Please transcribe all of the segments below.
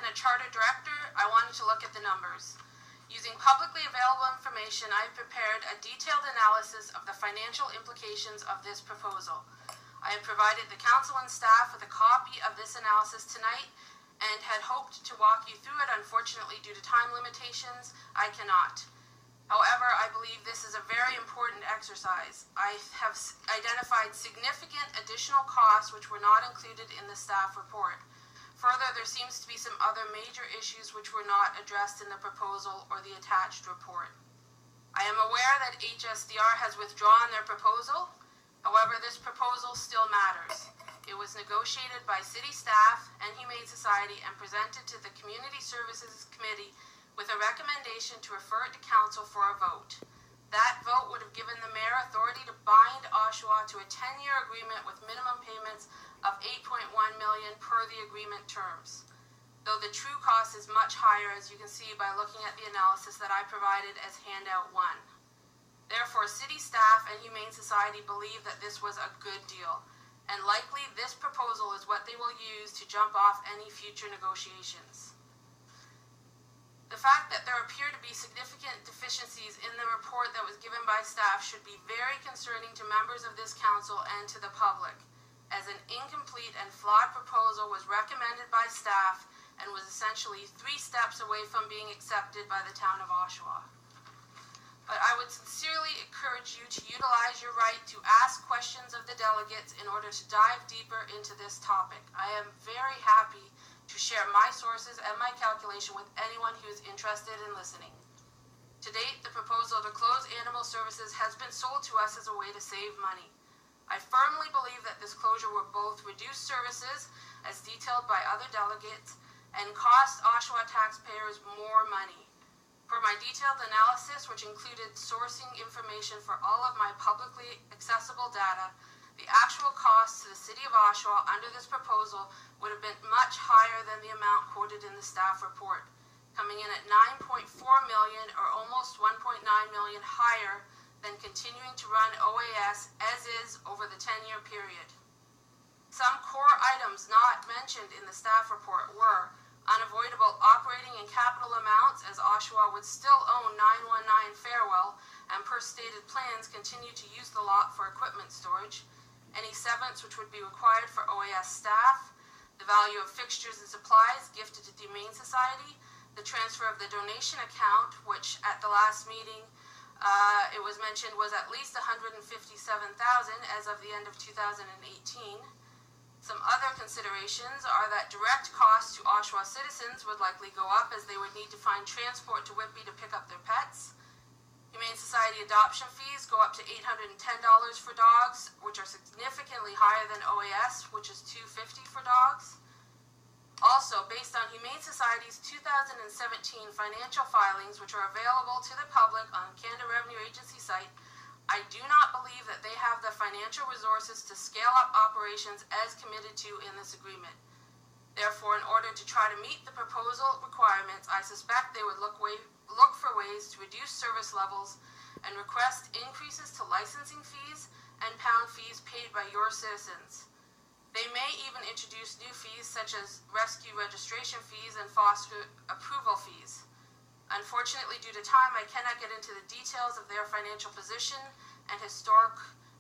a charter director, I wanted to look at the numbers. Using publicly available information, I've prepared a detailed analysis of the financial implications of this proposal. I have provided the council and staff with a copy of this analysis tonight and had hoped to walk you through it. Unfortunately, due to time limitations, I cannot. However, I believe this is a very important exercise. I have identified significant additional costs which were not included in the staff report. Further, there seems to be some other major issues which were not addressed in the proposal or the attached report. I am aware that HSDR has withdrawn their proposal. However, this proposal still matters. It was negotiated by city staff and Humane Society and presented to the Community Services Committee with a recommendation to refer it to council for a vote. That vote would have given the mayor authority to bind Oshawa to a 10-year agreement with minimum payments of $8.1 million per the agreement terms, though the true cost is much higher, as you can see by looking at the analysis that I provided as handout 1. Therefore, city staff and Humane Society believe that this was a good deal, and likely this proposal is what they will use to jump off any future negotiations. The fact that there appear to be significant deficiencies in the report that was given by staff should be very concerning to members of this council and to the public, as an incomplete and flawed proposal was recommended by staff and was essentially 3 steps away from being accepted by the town of Oshawa. But I would sincerely encourage you to utilize your right to ask questions of the delegates in order to dive deeper into this topic. I am very happy to share my sources and my calculation with anyone who is interested in listening. To date, the proposal to close animal services has been sold to us as a way to save money. I firmly believe that this closure will both reduce services, as detailed by other delegates, and cost Oshawa taxpayers more money. For my detailed analysis, which included sourcing information for all of my publicly accessible data, the actual cost to the city of Oshawa under this proposal would have been much higher than the amount quoted in the staff report, coming in at $9.4 million, or almost $1.9 million higher than continuing to run OAS as is over the 10-year period. Some core items not mentioned in the staff report were unavoidable operating and capital amounts, as Oshawa would still own 919 Farewell and per stated plans continue to use the lot for equipment storage, any severance which would be required for OAS staff, the value of fixtures and supplies gifted to the Humane Society, the transfer of the donation account, which at the last meeting it was mentioned was at least $157,000 as of the end of 2018. Some other considerations are that direct costs to Oshawa citizens would likely go up, as they would need to find transport to Whitby to pick up their pets. Humane Society adoption fees go up to $810 for dogs, which are significantly higher than OAS, which is $250 for dogs. Also, based on Humane Society's 2017 financial filings, which are available to the public on Canada Revenue Agency site, I do not believe that they have the financial resources to scale up operations as committed to in this agreement. Therefore, in order to try to meet the proposal requirements, I suspect they would look for ways to reduce service levels and request increases to licensing fees and pound fees paid by your citizens. They may even introduce new fees such as rescue registration fees and foster approval fees. Unfortunately, due to time, I cannot get into the details of their financial position and historic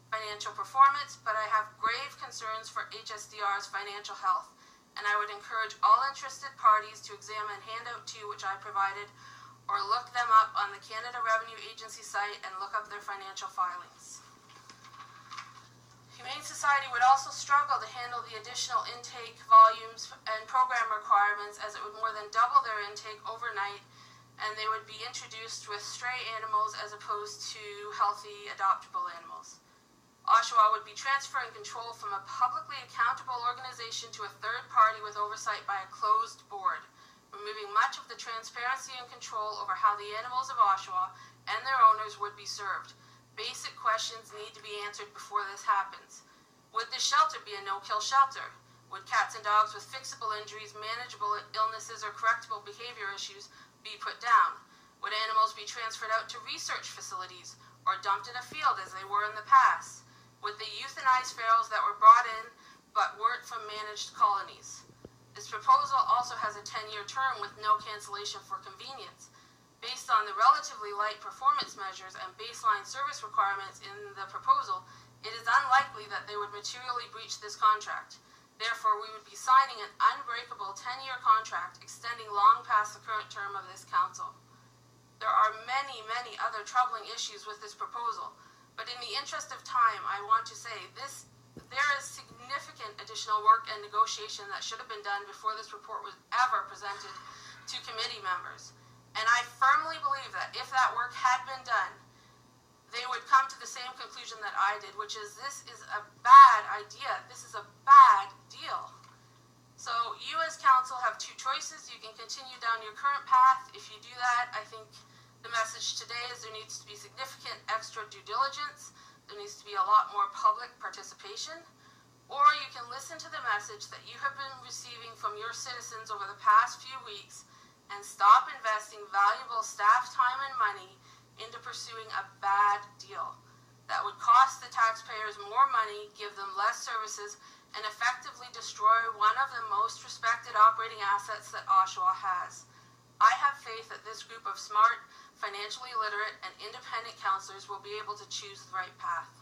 financial performance, but I have grave concerns for HSDR's financial health, and I would encourage all interested parties to examine handout 2, which I provided, or look them up on the Canada Revenue Agency site and look up their financial filings. Humane Society would also struggle to handle the additional intake volumes and program requirements, as it would more than double their intake overnight, and they would be introduced with stray animals as opposed to healthy adoptable animals. Oshawa would be transferring control from a publicly accountable organization to a third party with oversight by a closed board, removing much of the transparency and control over how the animals of Oshawa and their owners would be served. Basic questions need to be answered before this happens. Would this shelter be a no-kill shelter? Would cats and dogs with fixable injuries, manageable illnesses, or correctable behavior issues be put down? Would animals be transferred out to research facilities or dumped in a field as they were in the past? Would they euthanize ferals that were brought in but weren't from managed colonies? This proposal also has a 10-year term with no cancellation for convenience. Based on the relatively light performance measures and baseline service requirements in the proposal, it is unlikely that they would materially breach this contract. Therefore, we would be signing an unbreakable 10-year contract extending long past the current term of this council. There are many, many other troubling issues with this proposal, but in the interest of time, I want to say there is significant additional work and negotiation that should have been done before this report was ever presented to committee members. And I firmly believe that if that work had been done, they would come to the same conclusion that I did, which is this is a bad idea. This is a bad deal. So you as council have two choices. You can continue down your current path. If you do that, I think the message today is there needs to be significant extra due diligence. There needs to be a lot more public participation. Or you can listen to the message that you have been receiving from your citizens over the past few weeks and stop investing valuable staff time and money into pursuing a bad deal that would cost the taxpayers more money, give them less services, and effectively destroy one of the most respected operating assets that Oshawa has. I have faith that this group of smart, financially literate, and independent councillors will be able to choose the right path.